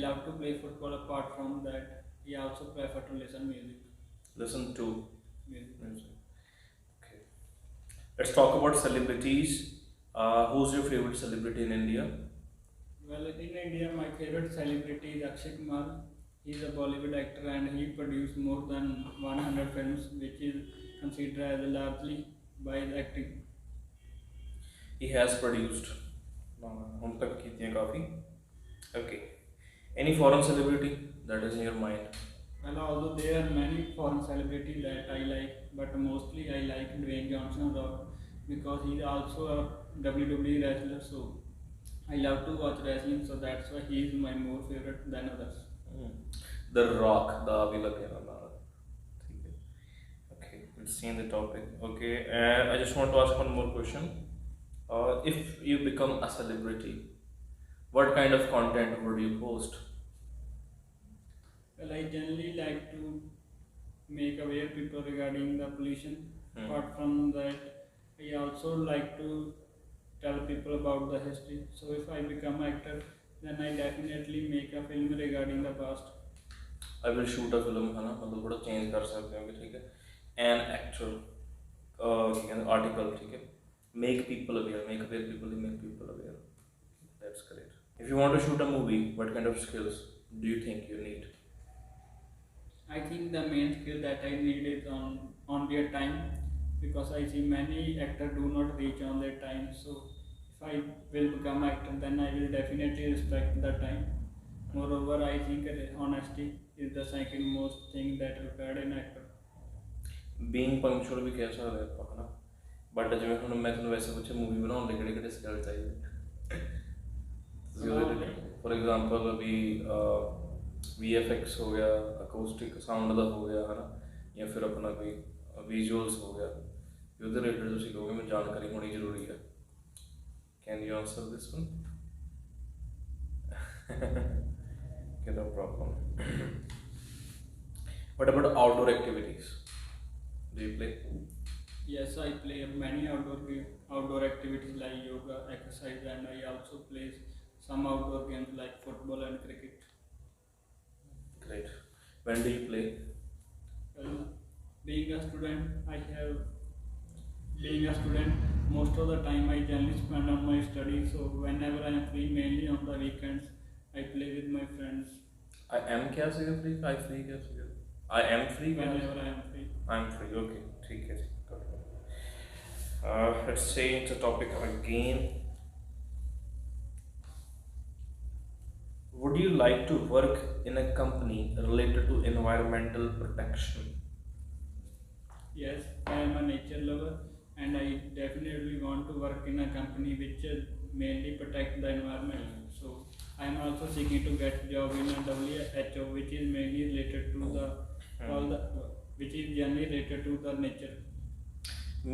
love to play football. Apart from that, I also prefer to listen music. Listen to Music. music. Okay. Let's talk about celebrities. Who's your favorite celebrity in India? Well, in India, my favorite celebrity is Akshay Kumar. He is a Bollywood actor and he produced more than 100 films, which is considered as largely by his acting. He has produced हम तक कीतियाँ काफ़ी. Okay. Any foreign celebrity that is in your mind? Well, although there are many foreign celebrities that I like, but mostly I like Dwayne Johnson Rock because he is also a WWE wrestler. So I love to watch wrestling, so that's why he is my more favorite than others. Hmm. The Rock, the अभी लगे ना नारा. ठीक है. Okay, let's change the topic. Okay, I just want to ask one more question. If you become a celebrity, what kind of content would you post? Well, I generally like to make aware people regarding the pollution. Hmm. Apart from that, I also like to tell people about the history. So if I become actor, then I definitely make a film regarding the past. I will shoot a film है ना मतलब थोड़ा change कर सकते हो कि ठीक है an actor ठीक है article ठीक है make people aware make people aware. That's great. If you want to shoot a movie, what kind of skills do you think you need? I think the main skill that I need is on their time because I see many actors do not reach on their time. So if I will become actor, then I will definitely respect the time. Moreover, I think honesty is the second most thing that required in actor. Being punctual भी कैसा रहता है ना but जिਵੇਂ ਹੁਣ ਮੈਂ ਤੁਹਾਨੂੰ ਵੈਸੇ ਪੁੱਛੇ ਮੂਵੀ ਬਣਾਉਣ ਲਈ ਕਿਹੜੇ ਕਿਹੜੇ ਸਕਿੱਲ ਚਾਹੀਦੇ ਤੁਸੀਂ ਉਹਦੇ ਲਈ ਫॉर एग्जांपल ਅਭੀ VFX ਹੋ ਗਿਆ ਅਕੂਸਟਿਕ ਸਾਊਂਡ ਦਾ ਹੋ ਗਿਆ ਹੈ ਨਾ ਜਾਂ ਫਿਰ ਆਪਣਾ ਕੋਈ ਵਿਜ਼ੂਅਲਸ ਹੋ ਗਿਆ ਉਹਦੇ ਰਿਲੇਟਡ ਤੁਸੀਂ ਕਹੋਗੇ ਮੈਨੂੰ ਜਾਣਕਾਰੀ ਹੋਣੀ ਜ਼ਰੂਰੀ ਹੈ can you answer this one Okay, no problem. What about outdoor activities? Do you play? Yes, I play many outdoor activities like yoga, exercise, and I also play some outdoor games like football and cricket. Great. When do you play? Well, being a student, being a student, most of the time I generally spend on my studies. So whenever I am free, mainly on the weekends, I play with my friends. I am क्या सीगा free? I free क्या सीगा? I am free. Whenever I am free. I'm free. Okay. ठीक है. Let's change the topic again. Would you like to work in a company related to environmental protection? Yes, I am a nature lover and I definitely want to work in a company which mainly protect the environment. So I am also seeking to get job in a WHO which is mainly related to the all the which is generally related to the nature.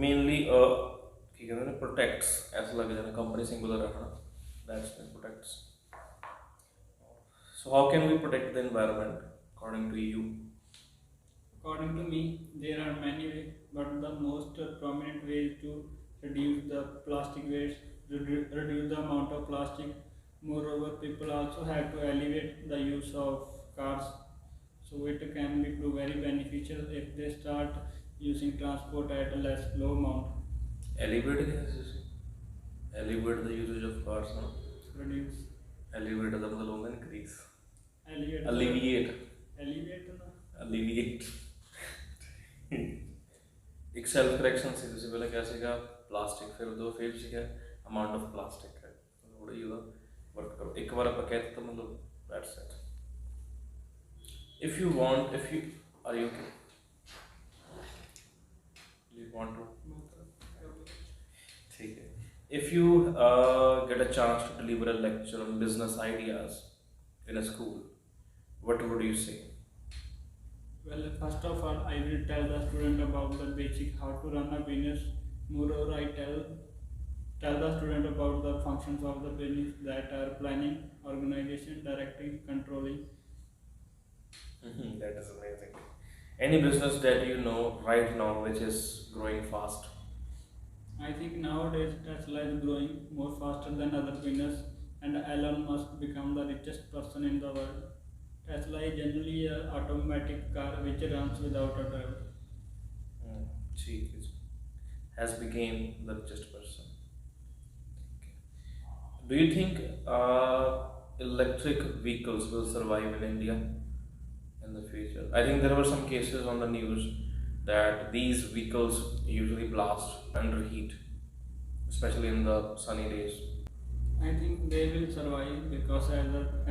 Mainly ਕੀ ਕਹਿੰਦੇ ਨੇ protects ऐसा लग जाना company singular है ना that's mean protects. So how can we protect the environment according to you? According to me, there are many ways, but the most prominent way is to reduce the plastic waste, reduce the amount of plastic. Moreover, people also have to elevate the use of cars, so it can be very beneficial if they start using transport at a low amount. Elevate कैसे elevate the usage of cars ना Reduce. elevate का मतलब होगा increase. Elevate. Alleviate. Elevate ना. Alleviate. एक self correction से जैसे पहले क्या सीखा प्लास्टिक फिर सीखा अमाउंट ऑफ प्लास्टिक है थोड़ा ही होगा वर्क करो एक बार आप कहते तो मतलब that's it if you are you okay you want to ठीक है if you get a chance to deliver a lecture on business ideas in a school what would you say? Well, first of all, I will tell the student about the basic how to run a business. Moreover, I tell the student about the functions of the business that are planning, organization, directing, controlling. That is amazing. Any business that you know right now which is growing fast? I think nowadays Tesla is growing more faster than other business and Elon Musk become the richest person in the world. Tesla is generally an automatic car which runs without a driver. Hmm. ठीक है जी. Has became the richest person. Do you think electric vehicles will survive in India in the future? I think there were some cases on the news that these vehicles usually blast under heat, especially in the sunny days. I think they will survive because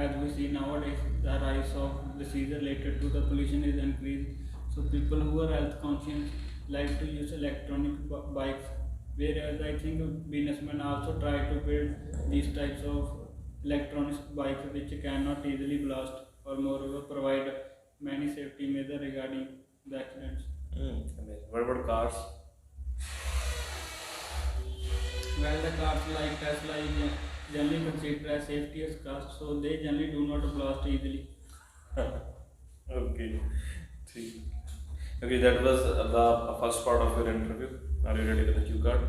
as we see nowadays, the rise of disease related to the pollution is increased. So people who are health conscious like to use electronic bikes. Whereas I think businessmen also try to build these types of electronic bikes which cannot easily blast or moreover provide many safety measures regarding the accidents. Amazing. What about cars? Well, the cars like Tesla is generally considered as safety as cars, so they generally do not blast easily. Okay. ठीक. Okay, that was the first part of your interview. Are you ready with the cue card?